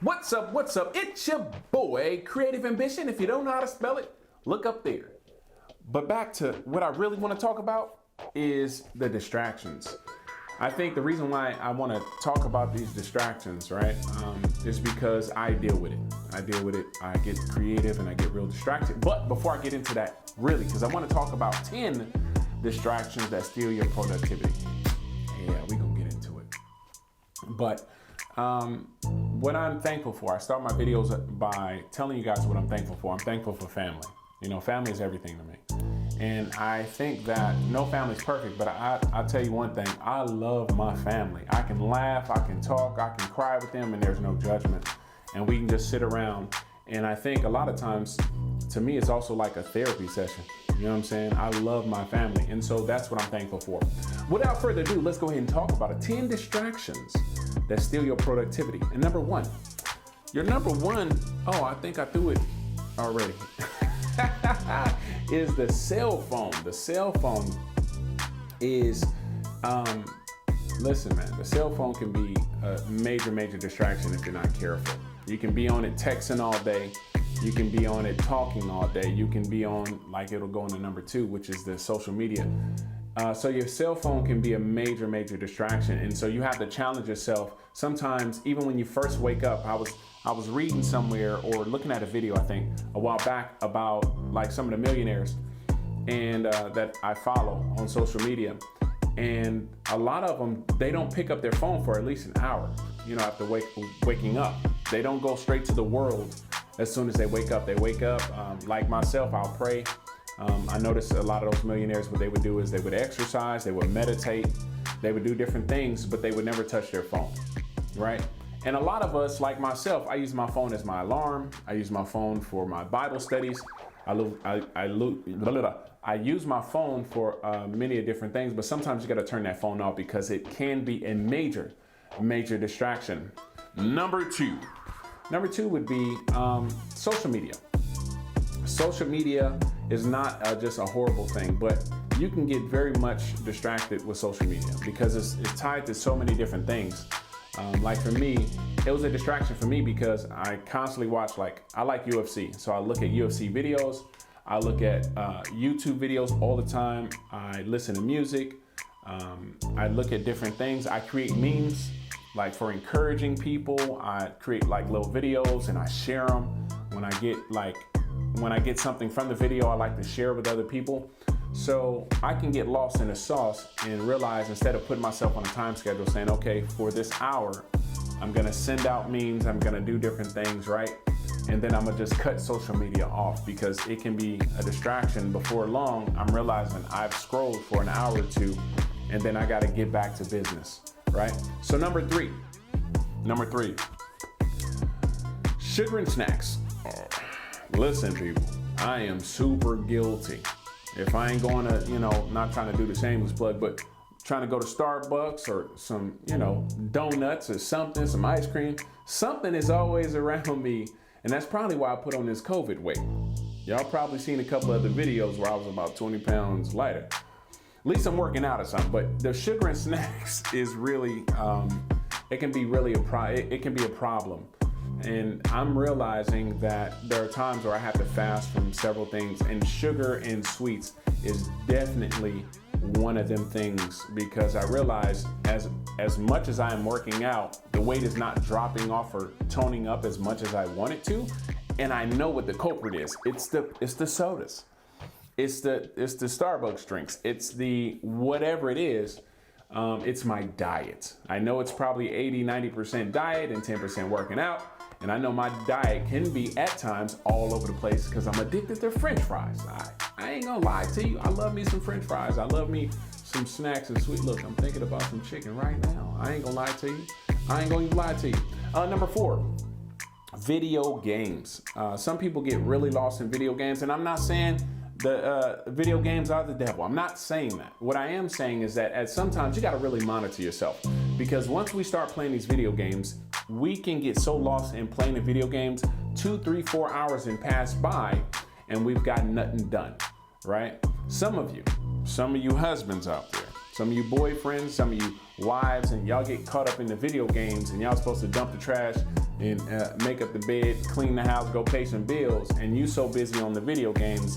What's up? What's up? It's your boy, Creative Ambition. If you don't know how to spell it, look up there. But back to what I really want to talk about is the distractions. I think the reason why I want to talk about these distractions, right, is because I deal with it. I get creative and I get real distracted. But before I get into that, really, because I want to talk about 10 distractions that steal your productivity. Yeah, we're going to get into it. But what I'm thankful for, I start my videos by telling you guys what I'm thankful for. I'm thankful for family. You know, family is everything to me. And I think that no family's perfect, but I'll tell you one thing, I love my family. I can laugh, I can talk, I can cry with them, and there's no judgment. And we can just sit around. And I think a lot of times, to me, it's also like a therapy session. You know what I'm saying? I love my family. And so that's what I'm thankful for. Without further ado, let's go ahead and talk about it. 10 distractions that steal your productivity. And number one, I think I threw it already. Is the cell phone. The cell phone is, listen, man, the cell phone can be a major distraction if you're not careful. You can be on it texting all day. You can be on it talking all day. You can be on, like it'll go into number 2, which is the social media. So your cell phone can be a major distraction. And so you have to challenge yourself. Sometimes, even when you first wake up, I was reading somewhere or looking at a video, I think, a while back about like some of the millionaires and that I follow on social media. And a lot of them, they don't pick up their phone for at least an hour, you know, after waking up. They don't go straight to the world as soon as they wake up. They wake up, like myself, I'll pray. I noticed a lot of those millionaires, what they would do is they would exercise, they would meditate, they would do different things, but they would never touch their phone, right? And a lot of us, like myself, I use my phone as my alarm. I use my phone for my Bible studies. I use my phone for many different things, but sometimes you got to turn that phone off because it can be a major distraction. Number two would be social media. Social media is not just a horrible thing, but you can get very much distracted with social media because it's tied to so many different things. Like for me, it was a distraction for me because I constantly watch, I like UFC. So I look at UFC videos. I look at YouTube videos all the time. I listen to music. I look at different things. I create memes, like for encouraging people. I create like little videos and I share them. When I get something from the video, I like to share with other people. So I can get lost in the sauce and realize, instead of putting myself on a time schedule saying, okay, for this hour, I'm gonna send out memes, I'm gonna do different things, right? And then I'm gonna just cut social media off because it can be a distraction. Before long, I'm realizing I've scrolled for an hour or two and then I gotta get back to business, right? So number three, sugar and snacks. Listen, people, I am super guilty. If I ain't going to, not trying to do the shameless plug, but trying to go to Starbucks or some, donuts or something, some ice cream, something is always around me. And that's probably why I put on this COVID weight. Y'all probably seen a couple other videos where I was about 20 pounds lighter. At least I'm working out or something, but the sugar and snacks is really, it can be a problem. And I'm realizing that there are times where I have to fast from several things, and sugar and sweets is definitely one of them things, because I realize as much as I am working out, the weight is not dropping off or toning up as much as I want it to. And I know what the culprit is. It's the sodas. It's the Starbucks drinks. It's the whatever it is. It's my diet. I know it's probably 80-90% diet and 10% working out. And I know my diet can be at times all over the place because I'm addicted to French fries. I ain't gonna lie to you. I love me some French fries. I love me some snacks and sweet. Look, I'm thinking about some chicken right now. I ain't gonna lie to you. I ain't gonna even lie to you. Number 4, video games. Some people get really lost in video games, and I'm not saying the video games are the devil. I'm not saying that. What I am saying is that at sometimes you gotta really monitor yourself, because once we start playing these video games, we can get so lost in playing the video games, 2, 3, 4 hours and pass by and we've got nothing done, right? Some of you husbands out there, some of you boyfriends, some of you wives, and y'all get caught up in the video games and y'all supposed to dump the trash and make up the bed, clean the house, go pay some bills, and you so busy on the video games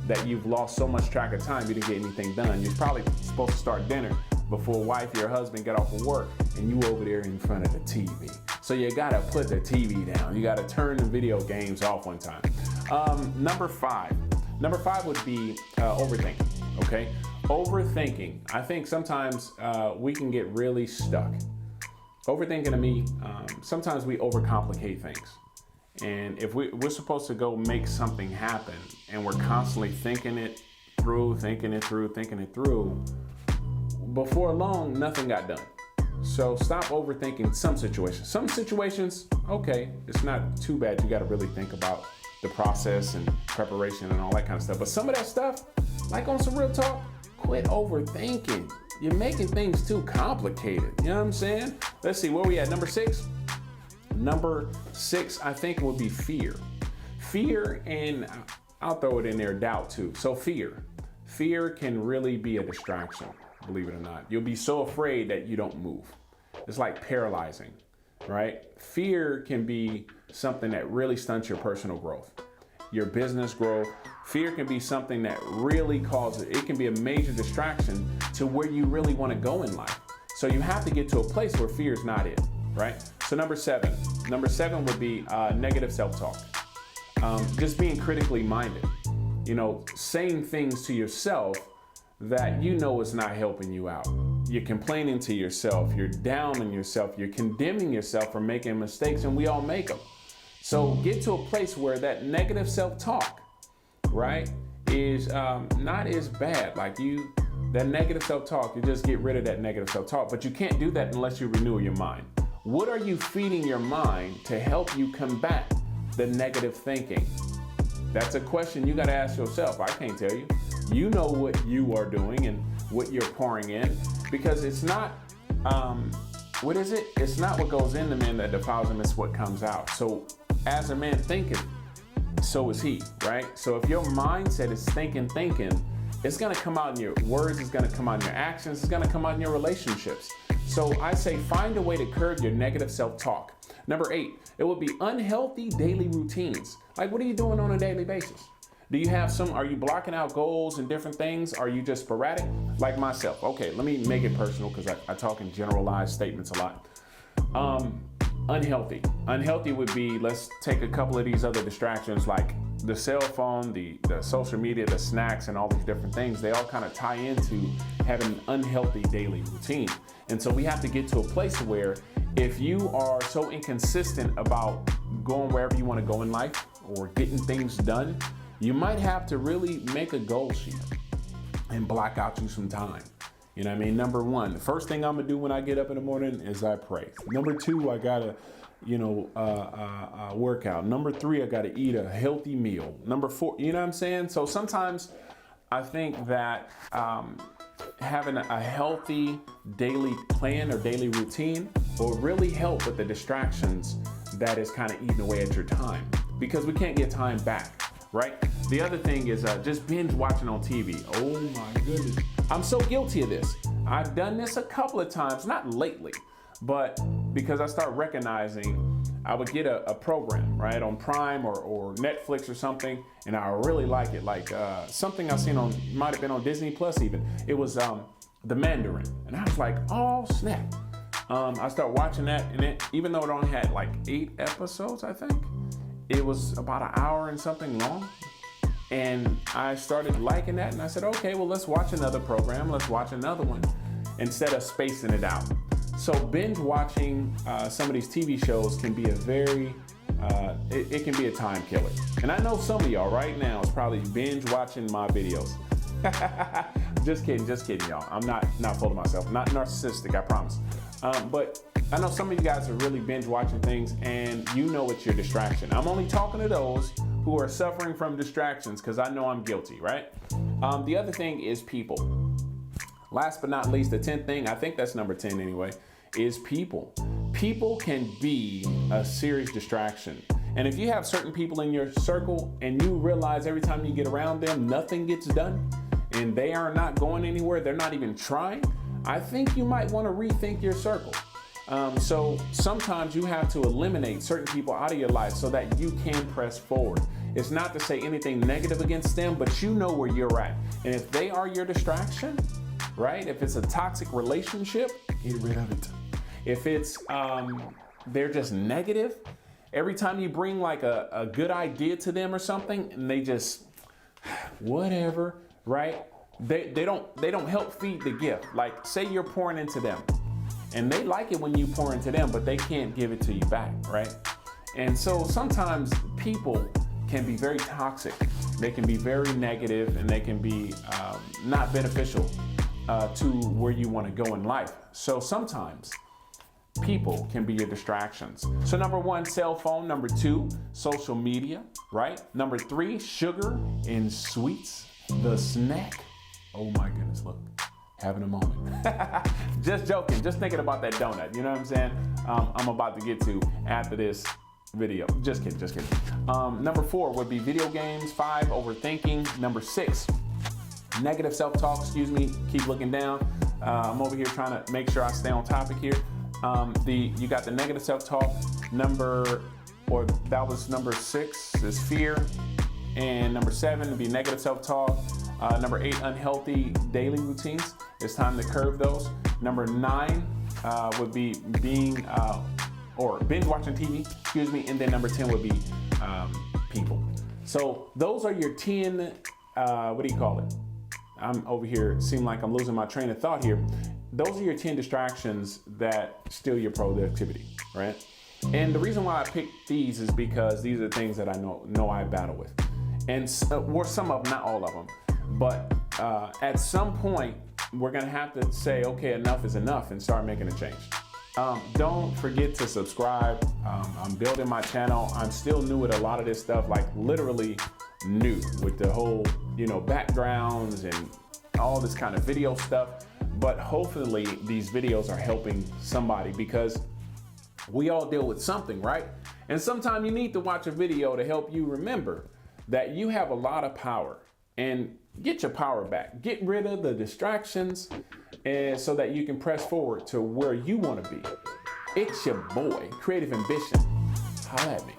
that you've lost so much track of time you didn't get anything done. You're probably supposed to start dinner before wife or your husband get off of work, and you over there in front of the TV. So you gotta put the TV down. You gotta turn the video games off one time. Number five would be overthinking, okay? Overthinking, I think sometimes we can get really stuck. Overthinking to me, sometimes we overcomplicate things. And if we're supposed to go make something happen and we're constantly thinking it through, before long, nothing got done. So stop overthinking some situations. Some situations, okay, it's not too bad. You got to really think about the process and preparation and all that kind of stuff. But some of that stuff, like on some real talk, quit overthinking. You're making things too complicated. You know what I'm saying? Let's see, where we at? Number six? Number six, I think, would be fear. Fear, and I'll throw it in there, doubt too. So fear. Fear can really be a distraction, believe it or not. You'll be so afraid that you don't move. It's like paralyzing, right? Fear can be something that really stunts your personal growth, your business growth. Fear can be something that really causes, it can be a major distraction to where you really want to go in life. So you have to get to a place where fear is not it, right? So number seven would be negative self-talk. Just being critically minded, saying things to yourself that you know is not helping you out. You're complaining to yourself, you're down on yourself, you're condemning yourself for making mistakes, and we all make them. So get to a place where that negative self-talk, right, is not as bad. That negative self-talk, you just get rid of that negative self-talk, but you can't do that unless you renew your mind. What are you feeding your mind to help you combat the negative thinking? That's a question you got to ask yourself. I can't tell you. You know what you are doing and what you're pouring in, because it's not, It's not what goes in the man that defiles him, it's what comes out. So as a man thinketh, so is he, right? So if your mindset is thinking, it's gonna come out in your words, it's gonna come out in your actions, it's gonna come out in your relationships. So I say find a way to curb your negative self-talk. Number 8, it would be unhealthy daily routines. Like, what are you doing on a daily basis? Do you have are you blocking out goals and different things? Are you just sporadic? Like myself. Okay, let me make it personal because I talk in generalized statements a lot. Unhealthy. Unhealthy would be, let's take a couple of these other distractions like the cell phone, the social media, the snacks, and all these different things. They all kind of tie into having an unhealthy daily routine. And so we have to get to a place where if you are so inconsistent about going wherever you want to go in life or getting things done, you might have to really make a goal sheet and block out you some time. You know what I mean? Number 1, the first thing I'm gonna do when I get up in the morning is I pray. Number 2, I gotta, work out. Number 3, I gotta eat a healthy meal. Number 4, you know what I'm saying? So sometimes I think that having a healthy daily plan or daily routine will really help with the distractions that is kind of eating away at your time, because we can't get time back. Right? The other thing is just binge watching on TV. Oh my goodness. I'm so guilty of this. I've done this a couple of times, not lately, but because I start recognizing I would get a program, right, on Prime or Netflix or something, and I really like it. Like something I seen might have been on Disney Plus even. It was The Mandarin. And I was like, oh snap. I start watching that, and even though it only had like 8 episodes, I think, it was about an hour and something long. And I started liking that, and I said, okay, well, let's watch another program. Let's watch another one instead of spacing it out. So binge watching some of these TV shows can be it can be a time killer. And I know some of y'all right now is probably binge watching my videos. Just kidding, y'all. I'm not full of myself. Not narcissistic, I promise. But I know some of you guys are really binge watching things, and you know it's your distraction. I'm only talking to those who are suffering from distractions, because I know I'm guilty, right? The other thing is people. Last but not least, the 10th thing, I think that's number 10 anyway, is people. People can be a serious distraction. And if you have certain people in your circle and you realize every time you get around them, nothing gets done and they are not going anywhere, they're not even trying, I think you might want to rethink your circle. So sometimes you have to eliminate certain people out of your life so that you can press forward. It's not to say anything negative against them, but you know where you're at. And if they are your distraction, right? If it's a toxic relationship, get rid of it. If it's, they're just negative, every time you bring like a good idea to them or something, and they just, whatever, right? They don't help feed the gift. Like, say you're pouring into them and they like it when you pour into them, but they can't give it to you back, right? And so sometimes people can be very toxic. They can be very negative, and they can be not beneficial to where you want to go in life. So sometimes people can be your distractions. So number 1, cell phone. Number 2, social media, right? Number 3, sugar and sweets, the snack. Oh my goodness, look, having a moment. Just joking, just thinking about that donut, you know what I'm saying? I'm about to get to after this video. Just kidding. Number 4 would be video games. 5, overthinking. Number 6, negative self-talk, keep looking down. I'm over here trying to make sure I stay on topic here. You got the negative self-talk. Number 6 is fear. And number 7 would be negative self-talk. Number 8, unhealthy daily routines. It's time to curb those. Number 9 would be binge watching TV, and then number 10 would be people. So those are your 10, I'm over here, seem like I'm losing my train of thought here. Those are your 10 distractions that steal your productivity, right? And the reason why I picked these is because these are the things that I know I battle with. And or some of them, not all of them. But at some point, we're gonna have to say, okay, enough is enough, and start making a change. Don't forget to subscribe. I'm building my channel. I'm still new at a lot of this stuff, like literally new with the whole, backgrounds and all this kind of video stuff. But hopefully these videos are helping somebody, because we all deal with something, right? And sometimes you need to watch a video to help you remember that you have a lot of power, and get your power back. Get rid of the distractions, and so that you can press forward to where you want to be. It's your boy, Creative Ambition. Holla at me.